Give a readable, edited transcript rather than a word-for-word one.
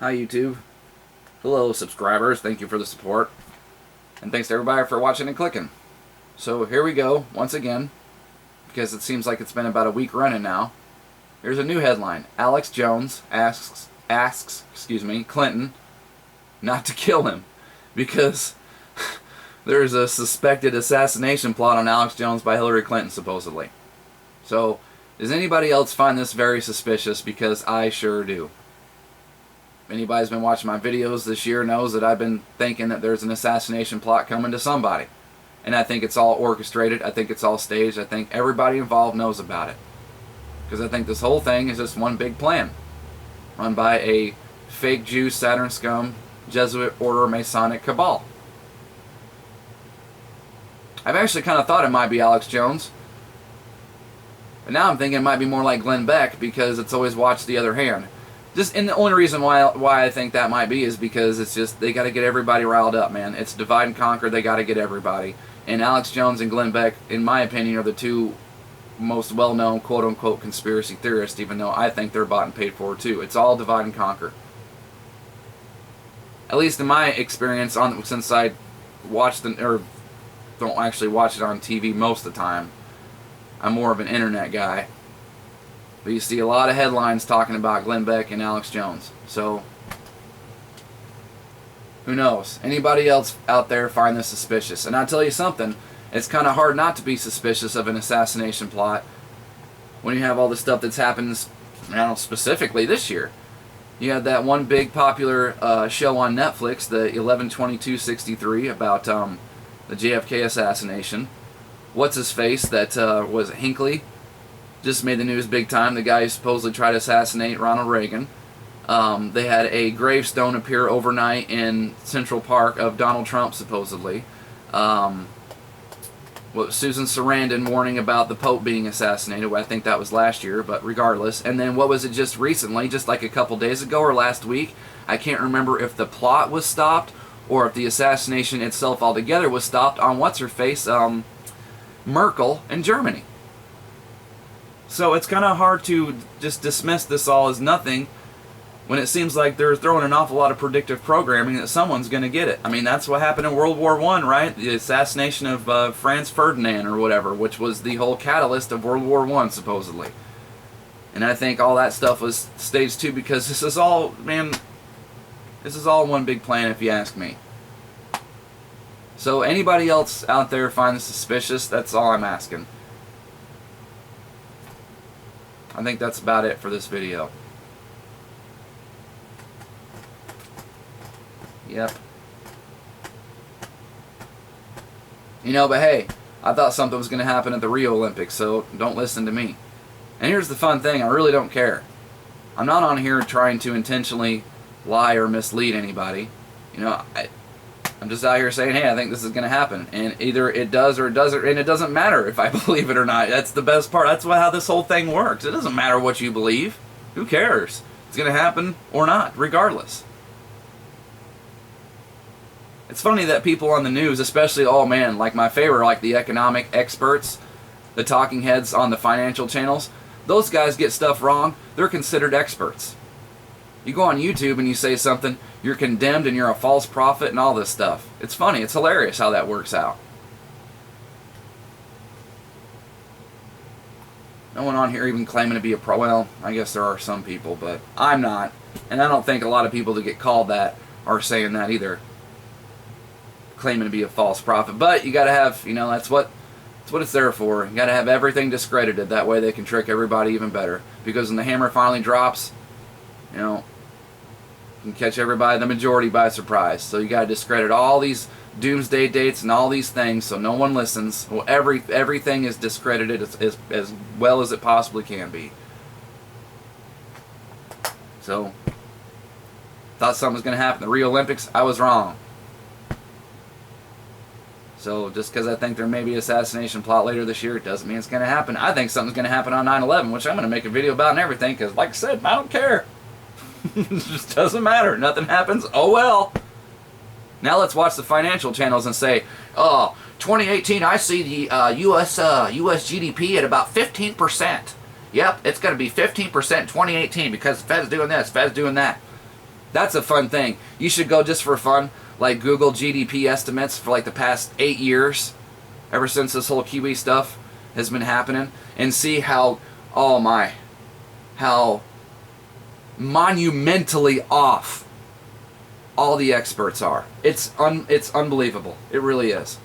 Hi YouTube. Hello subscribers, thank you for the support. And thanks to everybody for watching and clicking. So here we go, once again, because it seems like it's been about a week running now. Here's a new headline. Alex Jones asks Clinton not to kill him because there's a suspected assassination plot on Alex Jones by Hillary Clinton, supposedly. So, does anybody else find this very suspicious? Because I sure do. If anybody's been watching my videos this year knows that I've been thinking that there's an assassination plot coming to somebody. And I think it's all orchestrated. I think it's all staged. I think everybody involved knows about it. Because I think this whole thing is just one big plan. Run by a fake Jew, Saturn scum, Jesuit order Masonic cabal. I've actually kind of thought it might be Alex Jones. But now I'm thinking it might be more like Glenn Beck because it's always watched the other hand. And the only reason why I think that might be is because it's just, they got to get everybody riled up, man. It's divide and conquer, they got to get everybody. And Alex Jones and Glenn Beck, in my opinion, are the two most well-known quote-unquote conspiracy theorists, even though I think they're bought and paid for too. It's all divide and conquer. At least in my experience, since I watch or don't actually watch it on TV most of the time, I'm more of an internet guy. But you see a lot of headlines talking about Glenn Beck and Alex Jones. So, who knows? Anybody else out there find this suspicious? And I'll tell you something, it's kind of hard not to be suspicious of an assassination plot when you have all the stuff that's happened, I don't know, specifically this year. You had that one big popular show on Netflix, the 11/22/63, about the JFK assassination. What's his face? That was Hinckley. Just made the news big time. The guy who supposedly tried to assassinate Ronald Reagan. They had a gravestone appear overnight in Central Park of Donald Trump, supposedly. Susan Sarandon warning about the Pope being assassinated. Well, I think that was last year, but regardless. And then what was it just recently, just like a couple days ago or last week? I can't remember if the plot was stopped or if the assassination itself altogether was stopped on what's-her-face, Merkel in Germany. So it's kind of hard to just dismiss this all as nothing when it seems like they're throwing an awful lot of predictive programming that someone's going to get it. I mean, that's what happened in World War I, right? The assassination of Franz Ferdinand or whatever, which was the whole catalyst of World War I, supposedly. And I think all that stuff was staged too because this is all, man, this is all one big plan if you ask me. So anybody else out there find this suspicious? That's all I'm asking. I think that's about it for this video. Yep. You know, but hey, I thought something was going to happen at the Rio Olympics, so don't listen to me. And here's the fun thing, I really don't care. I'm not on here trying to intentionally lie or mislead anybody. You know, I'm just out here saying, hey, I think this is going to happen. And either it does or it doesn't, and it doesn't matter if I believe it or not. That's the best part. That's how this whole thing works. It doesn't matter what you believe. Who cares? It's going to happen or not, regardless. It's funny that people on the news, especially, oh man, like my favorite, like the economic experts, the talking heads on the financial channels, those guys get stuff wrong. They're considered experts. You go on YouTube and you say something, you're condemned and you're a false prophet and all this stuff. It's funny. It's hilarious how that works out. No one on here even claiming to be a pro. Well, I guess there are some people, but I'm not. And I don't think a lot of people that get called that are saying that either. Claiming to be a false prophet. But you got to have, you know, that's what it's there for. You got to have everything discredited. That way they can trick everybody even better. Because when the hammer finally drops, you know, you can catch everybody, the majority, by surprise. So you got to discredit all these doomsday dates and all these things so no one listens. Well, everything is discredited as well as it possibly can be. So, thought something was going to happen. The Rio Olympics, I was wrong. So just because I think there may be an assassination plot later this year, it doesn't mean it's going to happen. I think something's going to happen on 9/11, which I'm going to make a video about and everything, because like I said, I don't care. It just doesn't matter. Nothing happens. Oh well. Now let's watch the financial channels and say, oh, 2018, I see the US GDP at about 15%. Yep, it's going to be 15% 2018 because the Fed's doing this, Fed's doing that. That's a fun thing. You should go just for fun, like Google GDP estimates for like the past 8 years, ever since this whole Kiwi stuff has been happening, and see how, oh my, how monumentally off all the experts are. It's unbelievable. It really is.